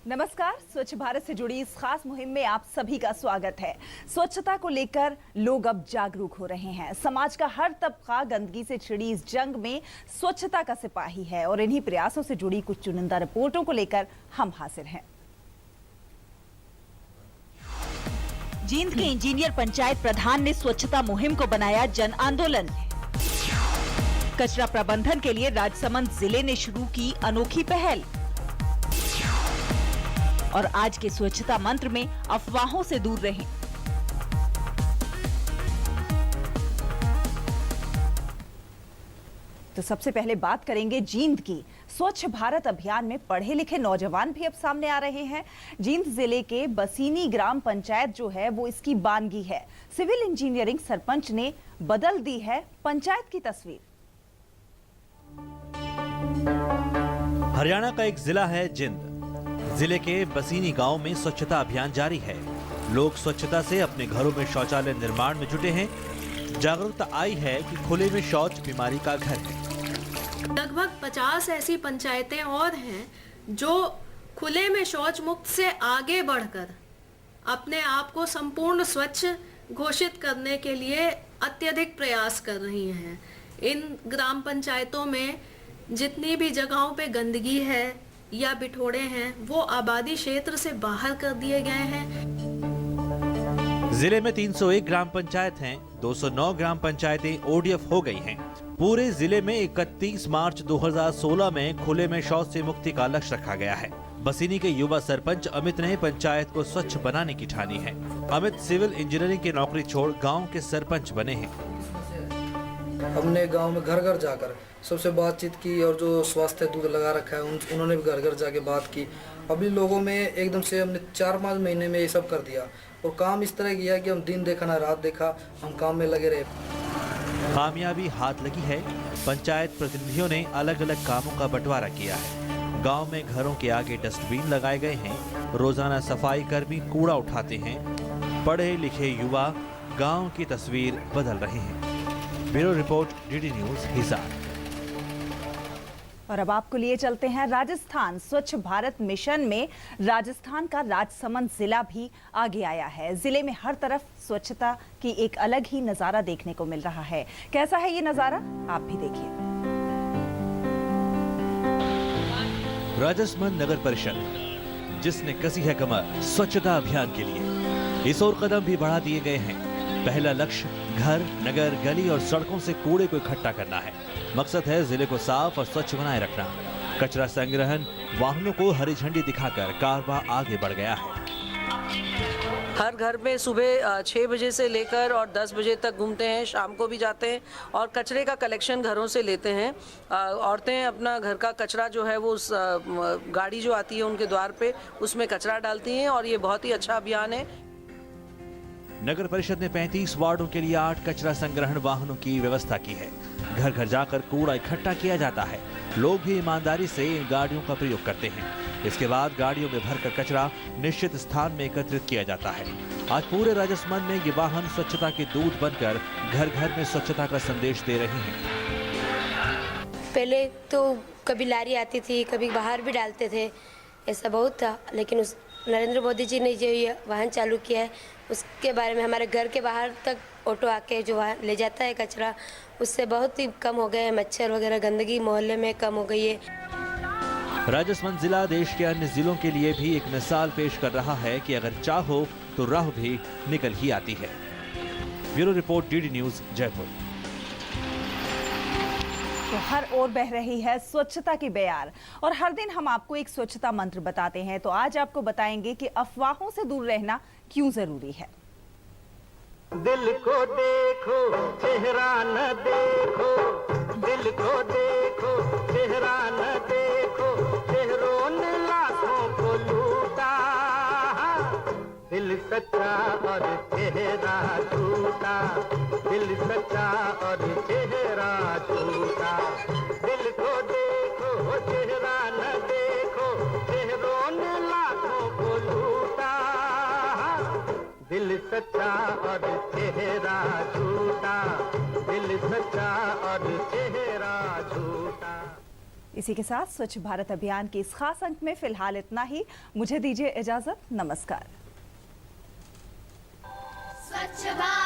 नमस्कार। स्वच्छ भारत से जुड़ी इस खास मुहिम में आप सभी का स्वागत है। स्वच्छता को लेकर लोग अब जागरूक हो रहे हैं। समाज का हर तबका गंदगी से छिड़ी इस जंग में स्वच्छता का सिपाही है और इन्हीं प्रयासों से जुड़ी कुछ चुनिंदा रिपोर्टों को लेकर हम हाजिर हैं। जींद के इंजीनियर पंचायत प्रधान ने स्वच्छता मुहिम को बनाया जन आंदोलन। कचरा प्रबंधन के लिए राजसमंद जिले ने शुरू की अनोखी पहल और आज के स्वच्छता मंत्र में अफवाहों से दूर रहें। तो सबसे पहले बात करेंगे जींद की। स्वच्छ भारत अभियान में पढ़े लिखे नौजवान भी अब सामने आ रहे हैं। जींद जिले के बसीनी ग्राम पंचायत जो है वो इसकी बानगी है। सिविल इंजीनियरिंग सरपंच ने बदल दी है पंचायत की तस्वीर। हरियाणा का एक जिला है जींद। जिले के बसीनी गांव में स्वच्छता अभियान जारी है। लोग स्वच्छता से अपने घरों में शौचालय निर्माण में जुटे हैं। जागरूकता आई है कि खुले में शौच बीमारी का घर है। लगभग 50 ऐसी पंचायतें और हैं जो खुले में शौच मुक्त से आगे बढ़कर अपने आप को संपूर्ण स्वच्छ घोषित करने के लिए अत्यधिक प्रयास कर रही हैं। इन ग्राम पंचायतों में जितनी भी जगहों पे गंदगी है या बिठोड़े हैं वो आबादी क्षेत्र से बाहर कर दिए गए हैं। जिले में 301 ग्राम पंचायत हैं। 209 ग्राम पंचायतें ओडीएफ हो गई हैं। पूरे जिले में 31 मार्च 2016 में खुले में शौच से मुक्ति का लक्ष्य रखा गया है। बसीनी के युवा सरपंच अमित ने पंचायत को स्वच्छ बनाने की ठानी है। अमित सिविल इंजीनियरिंग की नौकरी छोड़ गाँव के सरपंच बने हैं। हमने गांव में घर घर जाकर सबसे बातचीत की और जो स्वास्थ्य दूध लगा रखा है उन्होंने भी घर घर जाके बात की। अभी लोगों में एकदम से हमने 4-5 महीने में ये सब कर दिया और काम इस तरह किया कि हम दिन देखा ना रात देखा, हम काम में लगे रहे। कामयाबी हाथ लगी है। पंचायत प्रतिनिधियों ने अलग अलग कामों का बंटवारा किया है। गांव में घरों के आगे डस्टबिन लगाए गए हैं। रोजाना सफाई कर्मी कूड़ा उठाते हैं। पढ़े लिखे युवा गांव की तस्वीर बदल रहे हैं। Bureau report, DD news, Hisar. और अब आपको लिए चलते हैं राजस्थान। स्वच्छ भारत मिशन में राजस्थान का राजसमंद जिला भी आगे आया है। जिले में हर तरफ स्वच्छता की एक अलग ही नजारा देखने को मिल रहा है। कैसा है ये नजारा, आप भी देखिए। राजसमंद नगर परिषद जिसने कसी है कमर स्वच्छता अभियान के लिए, इस ओर कदम भी बढ़ा दिए गए हैं। पहला लक्ष्य घर, नगर, गली और सड़कों से कूड़े को इकट्ठा करना है। मकसद है जिले को साफ और स्वच्छ बनाए रखना। कचरा संग्रहण वाहनों को हरी झंडी दिखाकर कारवा आगे बढ़ गया है। हर घर में सुबह 6 बजे से लेकर और 10 बजे तक घूमते हैं, शाम को भी जाते हैं और कचरे का कलेक्शन घरों से लेते हैं। औरतें अपना घर का कचरा जो है वो उस गाड़ी जो आती है उनके द्वार पे उसमें कचरा डालती हैं और ये बहुत ही अच्छा अभियान है। नगर परिषद ने 35 वार्डों के लिए 8 कचरा संग्रहण वाहनों की व्यवस्था की है। घर घर जाकर कूड़ा इकट्ठा किया जाता है। लोग भी ईमानदारी से इन गाड़ियों का प्रयोग करते हैं। इसके बाद गाड़ियों में भरकर कचरा निश्चित स्थान में एकत्रित किया जाता है। आज पूरे राजसमंद में ये वाहन स्वच्छता के दूत बनकर घर घर में स्वच्छता का संदेश दे रहे हैं। पहले तो कभी लारी आती थी, कभी बाहर भी डालते थे, ऐसा बहुत था। लेकिन उस नरेंद्र मोदी जी ने जो ये वाहन चालू किया है उसके बारे में हमारे घर के बाहर तक ऑटो आके जो ले जाता है कचरा, उससे बहुत ही कम हो गए हैं। मच्छर वगैरह गंदगी मोहल्ले में कम हो गई है। राजसमंद जिला देश के अन्य जिलों के लिए भी एक मिसाल पेश कर रहा है कि अगर चाहो तो राह भी निकल ही आती है। Bureau report, DD news, Jaipur. तो हर ओर बह रही है स्वच्छता की बयार और हर दिन हम आपको एक स्वच्छता मंत्र बताते हैं। तो आज आपको बताएंगे कि अफवाहों से दूर रहना क्यों जरूरी है। दिल को देखो चेहरा न देखो, दिल को देखो चेहरा न देखो, चेहरों ने लाखों को लूटा। दिल सच्चा और चेहरा झूठा, दिल सच्चा और चेहरा झूठा। दिल को देखो चेहरा न देखो, चेहरों ने लाखों को लूटा। दिल सच्चा और चेहरा झूठा, दिल सच्चा और चेहरा झूठा। इसी के साथ स्वच्छ भारत अभियान के इस खास अंक में फिलहाल इतना ही। मुझे दीजिए इजाजत। नमस्कार। स्वच्छ भारत।